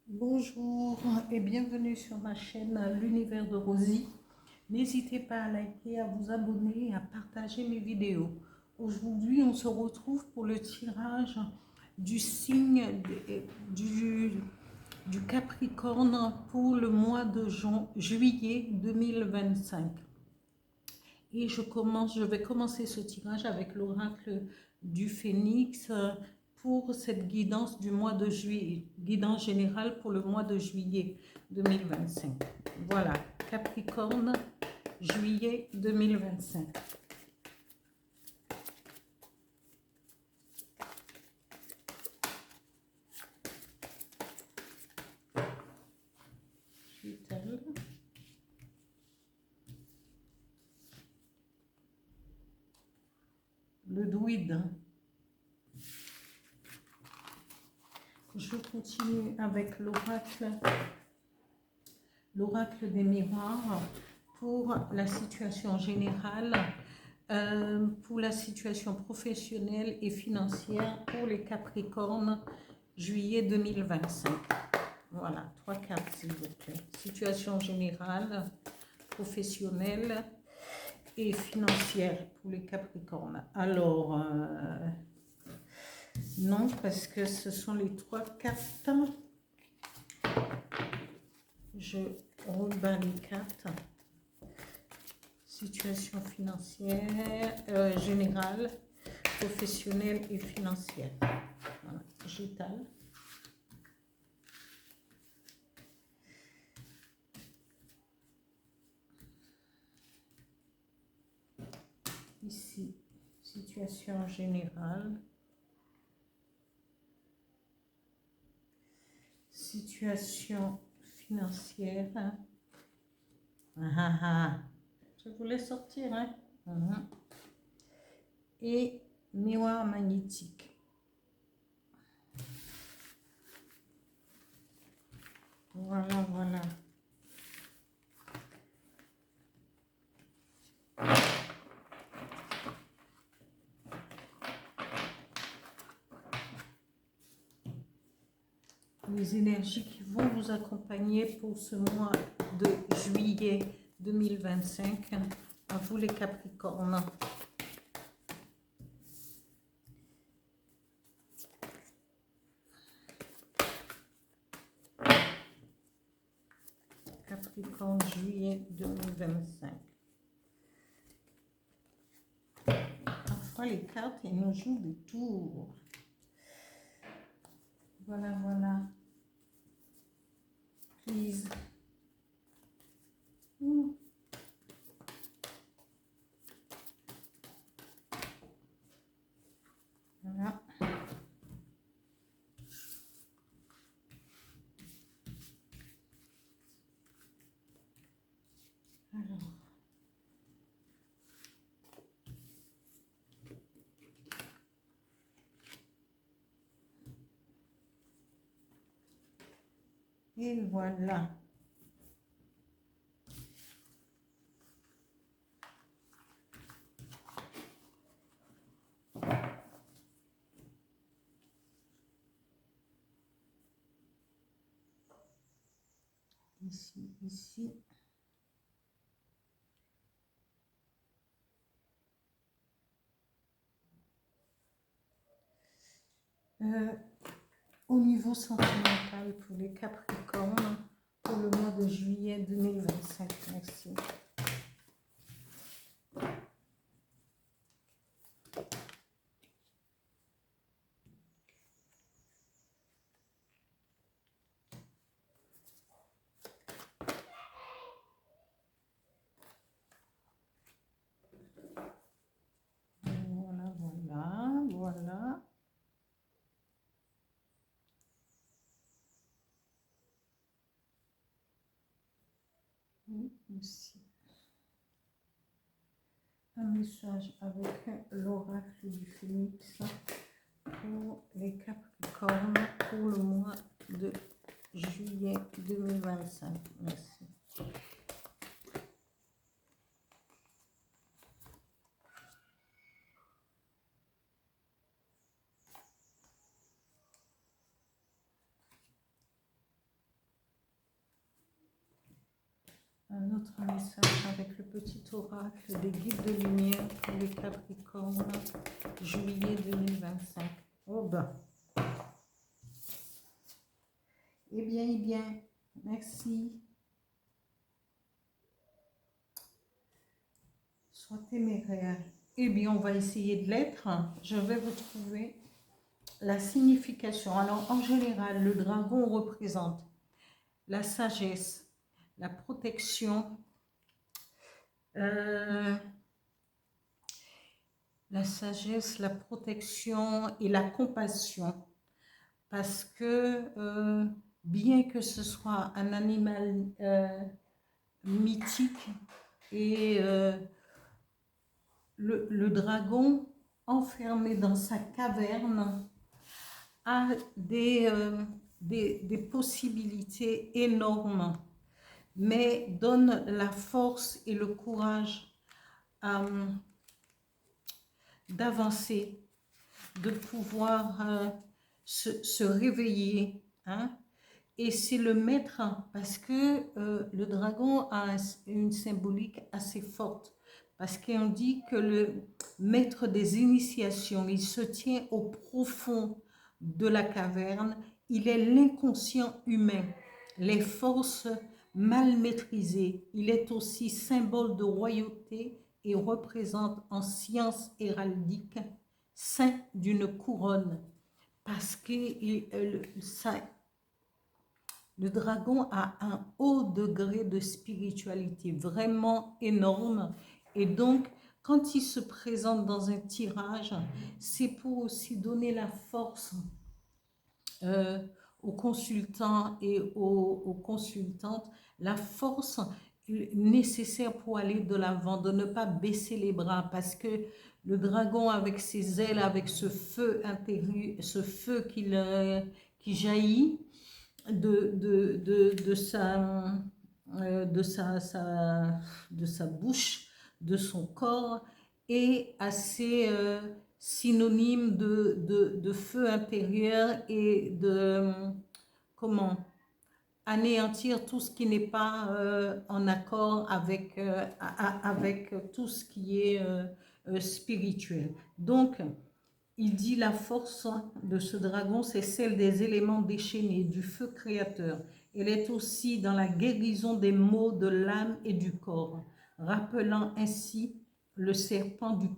Bonjour et bienvenue sur ma chaîne L'Univers de Rosie. N'hésitez pas à liker, à vous abonner et à partager mes vidéos. Aujourd'hui, on se retrouve pour le tirage du signe du Capricorne pour le mois de juillet 2025. Et je vais commencer ce tirage avec l'oracle du Phénix pour cette guidance du mois de juillet, guidance générale pour le mois de juillet 2025. Voilà, Capricorne, juillet 2025. Le druide. Je continue avec l'oracle des miroirs pour la situation générale, pour la situation professionnelle et financière pour les Capricornes, juillet 2025. Voilà, 3 cartes s'il vous plaît. Situation générale, professionnelle et financière pour les Capricornes. Alors, non, parce que ce sont les 3 cartes. Je rebats les cartes. Situation financière, générale, professionnelle et financière. Voilà, j'étale. Ici, situation générale. Situation financière. Je voulais sortir, hein. Et miroir magnétique. Voilà, voilà. Les énergies qui vont vous accompagner pour ce mois de juillet 2025. À vous les Capricornes. Capricorne, juillet 2025. Parfois les cartes, elles nous jouent des tours. Voilà, voilà. Please. Voilà. Alors. Et voilà. Ici, ici. Au niveau sentimental pour les Capricornes pour le mois de juillet 2025. Merci. Voilà, voilà, voilà. Aussi. Un message avec l'oracle du Phénix pour les Capricornes pour le mois de juillet 2025. Merci. Un autre message avec le petit oracle des guides de lumière pour les Capricornes, juillet 2025. Oh ben. Eh bien, merci. Sois téméraire. Eh bien, on va essayer de l'être. Je vais vous trouver la signification. Alors, en général, le dragon représente la sagesse, la protection, la sagesse, la protection et la compassion. Parce que bien que ce soit un animal mythique et le dragon enfermé dans sa caverne a des possibilités énormes, mais donne la force et le courage d'avancer, de pouvoir se réveiller. Hein? Et c'est le maître, parce que le dragon a une symbolique assez forte. Parce qu'on dit que le maître des initiations, il se tient au profond de la caverne. Il est l'inconscient humain, les forces mal maîtrisées. Il est aussi symbole de royauté et représente en science héraldique saint d'une couronne. Parce que le dragon a un haut degré de spiritualité, vraiment énorme. Et donc, quand il se présente dans un tirage, c'est pour aussi donner la force aux consultants et aux consultantes, la force nécessaire pour aller de l'avant, de ne pas baisser les bras, parce que le dragon avec ses ailes, avec ce feu intérieur, ce feu qui jaillit de sa bouche, de son corps, est assez synonyme de feu intérieur et de comment anéantir tout ce qui n'est pas en accord avec tout ce qui est spirituel. Donc, il dit la force de ce dragon, c'est celle des éléments déchaînés, du feu créateur. Elle est aussi dans la guérison des maux de l'âme et du corps, rappelant ainsi le serpent du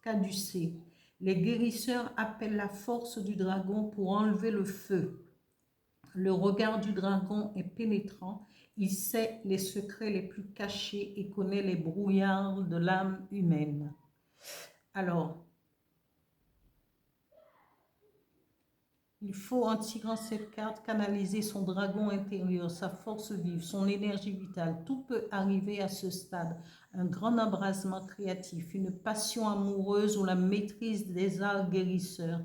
caducée. Les guérisseurs appellent la force du dragon pour enlever le feu. Le regard du dragon est pénétrant. Il sait les secrets les plus cachés et connaît les brouillards de l'âme humaine. Alors, il faut, en tirant cette carte, canaliser son dragon intérieur, sa force vive, son énergie vitale. Tout peut arriver à ce stade. Un grand embrasement créatif, une passion amoureuse ou la maîtrise des arts guérisseurs.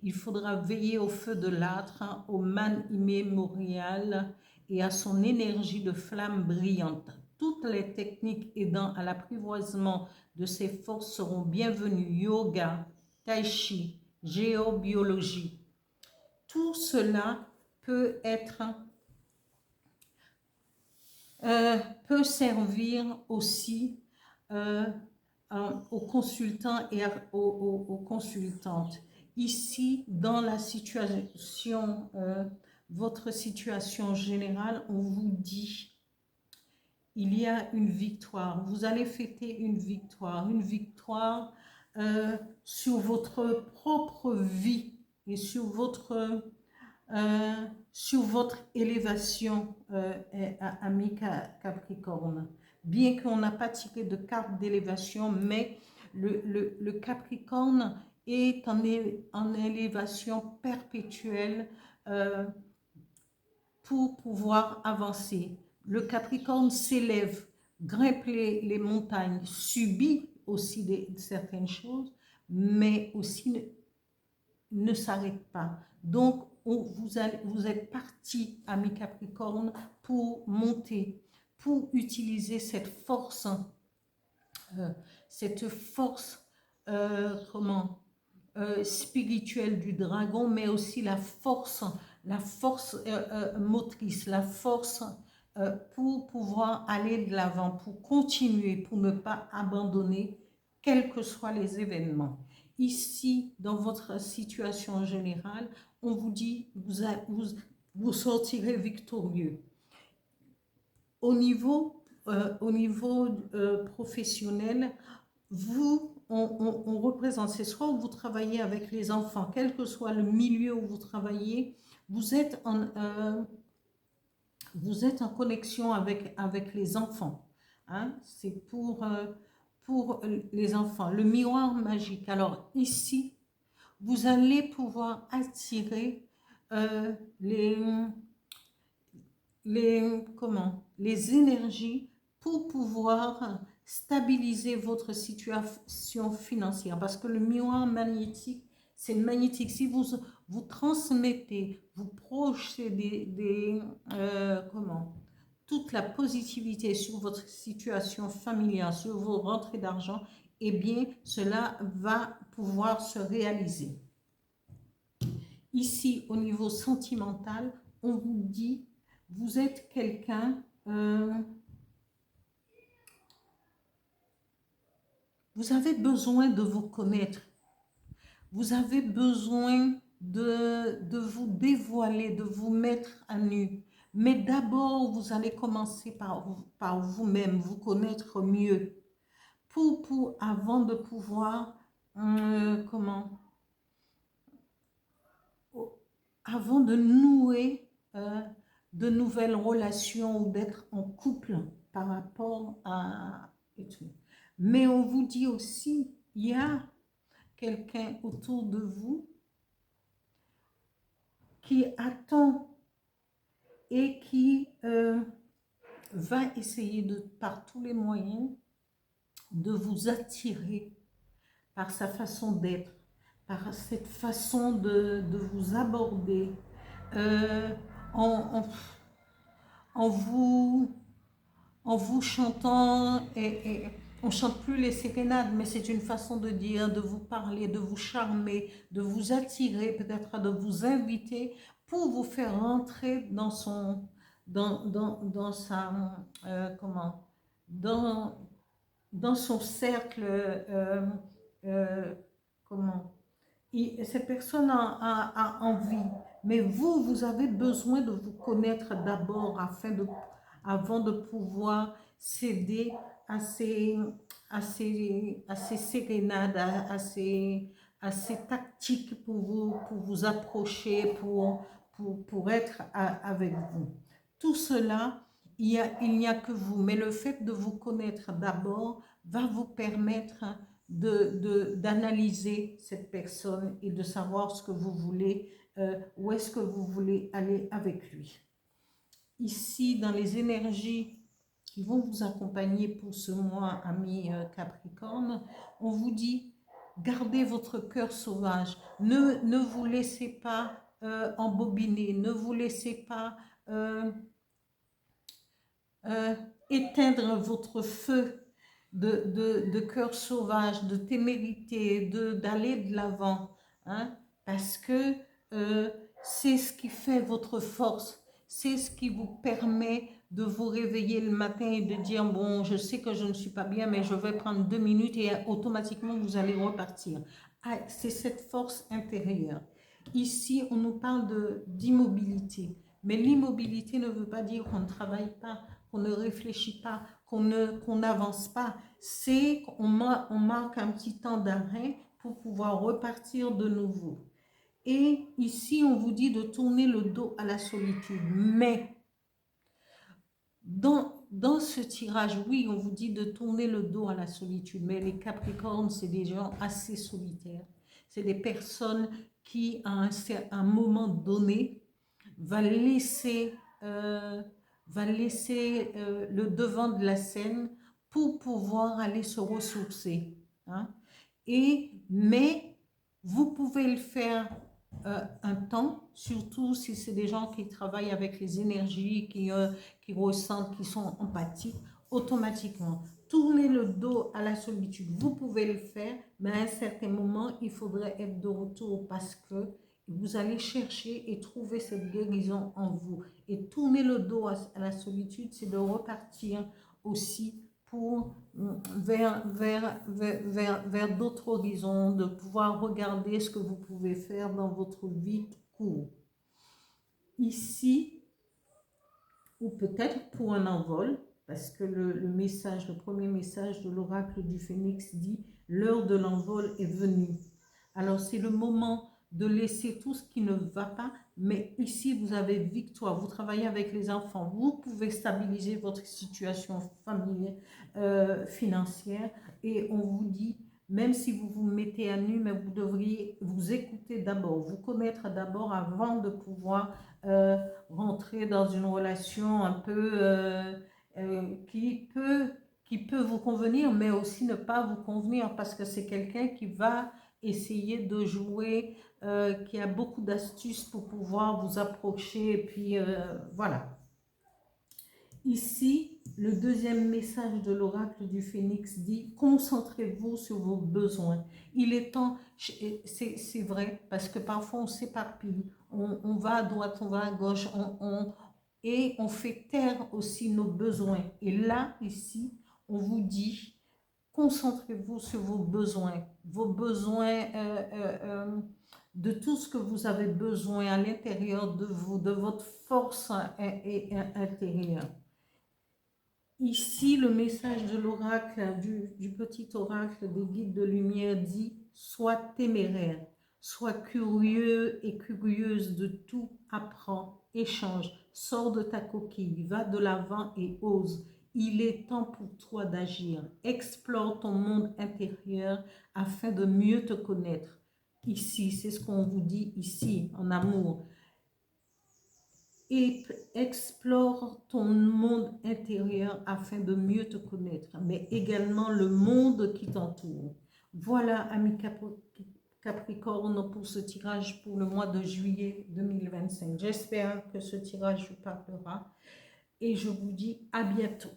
Il faudra veiller au feu de l'âtre, au man immémorial et à son énergie de flamme brillante. Toutes les techniques aidant à l'apprivoisement de ces forces seront bienvenues. Yoga, tai chi, géobiologie. Tout cela peut servir aussi aux consultants et aux consultantes. Ici, dans la situation, votre situation générale, on vous dit, il y a une victoire. Vous allez fêter une victoire sur votre propre vie et sur votre élévation, ami Capricorne. Bien qu'on n'a pas tiré de carte d'élévation, mais le Capricorne est en élévation perpétuelle pour pouvoir avancer. Le Capricorne s'élève, grimpe les montagnes, subit aussi certaines choses, mais aussi ne s'arrête pas. Donc, vous êtes parti, ami Capricorne, pour monter, pour utiliser cette force spirituelle du dragon, mais aussi la force motrice, la force pour pouvoir aller de l'avant, pour continuer, pour ne pas abandonner, quels que soient les événements. Ici, dans votre situation générale, on vous dit, vous sortirez victorieux. Au niveau professionnel, on représente, c'est soit vous travaillez avec les enfants, quel que soit le milieu où vous travaillez, vous êtes en connexion avec les enfants. Hein? C'est pour les enfants. Le miroir magique. Alors ici, vous allez pouvoir attirer les énergies pour pouvoir stabiliser votre situation financière. Parce que le miroir magnétique, c'est magnétique. Si vous transmettez, vous projetez toute la positivité sur votre situation familiale, sur vos rentrées d'argent, eh bien, cela va pouvoir se réaliser. Ici, au niveau sentimental, on vous dit, vous êtes quelqu'un, vous avez besoin de vous connaître, vous avez besoin de vous dévoiler, de vous mettre à nu. Mais d'abord, vous allez commencer par vous-même, vous connaître mieux, avant de pouvoir, avant de nouer de nouvelles relations ou d'être en couple par rapport à et tout. Mais on vous dit aussi, il y a quelqu'un autour de vous qui attend et qui va essayer par tous les moyens de vous attirer par sa façon d'être, par cette façon de vous aborder, en vous chantant, et on ne chante plus les sérénades, mais c'est une façon de dire, de vous parler, de vous charmer, de vous attirer, peut-être de vous inviter pour vous faire rentrer dans sa, dans son cercle, cette personne a envie, mais vous avez besoin de vous connaître d'abord avant de pouvoir céder à ces sérénades, à ces tactiques pour vous approcher, pour être avec vous. Tout cela, il n'y a que vous, mais le fait de vous connaître d'abord va vous permettre d'analyser cette personne et de savoir ce que vous voulez, où est-ce que vous voulez aller avec lui. Ici, dans les énergies qui vont vous accompagner pour ce mois, amis Capricorne, on vous dit, gardez votre cœur sauvage, ne vous laissez pas embobiner, ne vous laissez pas éteindre votre feu de cœur sauvage, de témérité, d'aller de l'avant, hein, parce que c'est ce qui fait votre force, c'est ce qui vous permet de vous réveiller le matin et de dire, bon, je sais que je ne suis pas bien, mais je vais prendre 2 minutes et automatiquement vous allez repartir. Ah, c'est cette force intérieure. Ici, on nous parle d'immobilité, mais l'immobilité ne veut pas dire qu'on ne travaille pas, qu'on ne réfléchit pas, qu'on n'avance pas. C'est qu'on marque un petit temps d'arrêt pour pouvoir repartir de nouveau. Et ici, on vous dit de tourner le dos à la solitude. Mais dans ce tirage, oui, on vous dit de tourner le dos à la solitude. Mais les Capricornes, c'est des gens assez solitaires. C'est des personnes qui, à un moment donné, va laisser le devant de la scène pour pouvoir aller se ressourcer. Hein? Mais vous pouvez le faire un temps, surtout si c'est des gens qui travaillent avec les énergies, qui ressentent, qui sont empathiques, automatiquement. Tournez le dos à la solitude. Vous pouvez le faire, mais à un certain moment, il faudrait être de retour parce que Vous allez chercher et trouver cette guérison en vous. Et tourner le dos à la solitude, c'est de repartir aussi pour vers d'autres horizons, de pouvoir regarder ce que vous pouvez faire dans votre vie courte. Ici, ou peut-être pour un envol, parce que le premier message de l'oracle du Phénix dit « L'heure de l'envol est venue ». Alors, c'est le moment de laisser tout ce qui ne va pas, mais ici, vous avez victoire. Vous travaillez avec les enfants. Vous pouvez stabiliser votre situation familiale, financière, et on vous dit, même si vous vous mettez à nu, mais vous devriez vous écouter d'abord, vous connaître d'abord avant de pouvoir rentrer dans une relation un peu qui peut vous convenir, mais aussi ne pas vous convenir, parce que c'est quelqu'un qui va essayer de jouer, qui a beaucoup d'astuces pour pouvoir vous approcher, et puis voilà. Ici, le deuxième message de l'oracle du Phénix dit « Concentrez-vous sur vos besoins ». Il est temps, c'est vrai, parce que parfois on s'éparpille, on va à droite, on va à gauche, et on fait taire aussi nos besoins. Et là, ici, on vous dit « Concentrez-vous sur vos besoins de tout ce que vous avez besoin à l'intérieur de vous, de votre force intérieure. » Ici, le message de l'oracle, du petit oracle des guides de lumière dit « Sois téméraire, sois curieux et curieuse de tout, apprends, échange, sors de ta coquille, va de l'avant et ose. Il est temps pour toi d'agir. Explore ton monde intérieur afin de mieux te connaître. » Ici, c'est ce qu'on vous dit ici, en amour. Et explore ton monde intérieur afin de mieux te connaître, mais également le monde qui t'entoure. Voilà, amis Capricorne, pour ce tirage pour le mois de juillet 2025. J'espère que ce tirage vous parlera et je vous dis à bientôt.